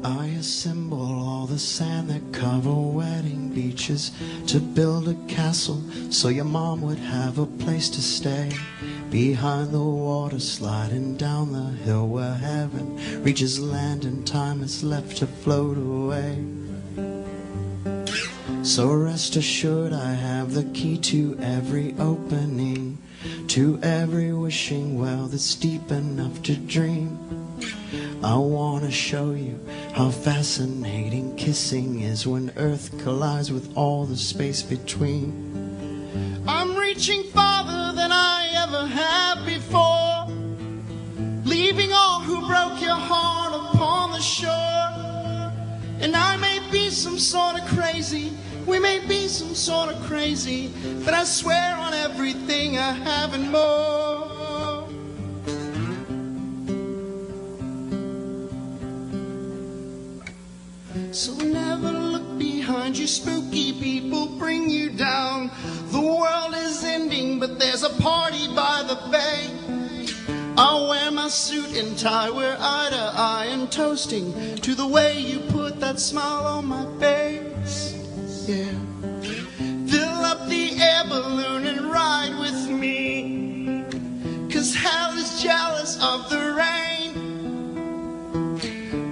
I assemble all the sand that cover wedding beaches to build a castle so your mom would have a place to stay. Behind the water sliding down the hill where heaven reaches land and time is left to float away. So rest assured I have the key to every opening, to every wishing well that's deep enough to dream. I want to show you how fascinating kissing is when earth collides with all the space between. I'm reaching farther than I ever have before, leaving all who broke your heart upon the shore. And I may be some sort of crazy, we may be some sort of crazy, but I swear on everything I have and more. So never look behind you, spooky people bring you down. The world is ending, but there's a party by the bay. I'll wear my suit and tie, we're eye to eye and toasting to the way you put that smile on my face. Yeah. Fill up the air balloon and ride with me, 'cause hell is jealous of the rain.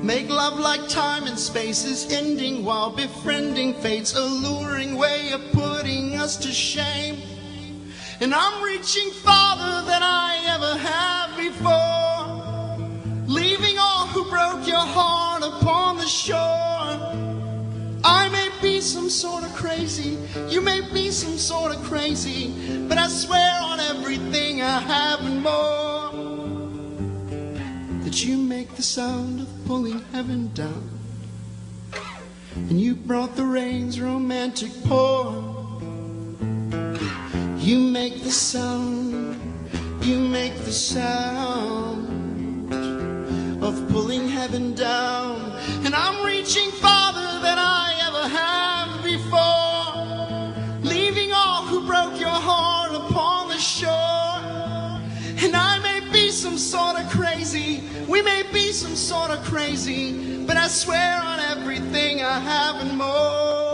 Make love like time and space is ending while befriending fate's alluring way of putting us to shame. And I'm reaching farther than I ever have before, leaving all who broke your heart upon the shore. I may be some sort of crazy, you may be some sort of crazy, but I swear on everything I have and more that you make the sound of pulling heaven down, and you brought the rain's romantic pour. You make the sound, you make the sound of pulling heaven down. And I'm reaching farther than I ever have before, leaving all who broke your heart upon the shore. And I may be some sort of crazy, we may be some sort of crazy, but I swear on everything I have and more.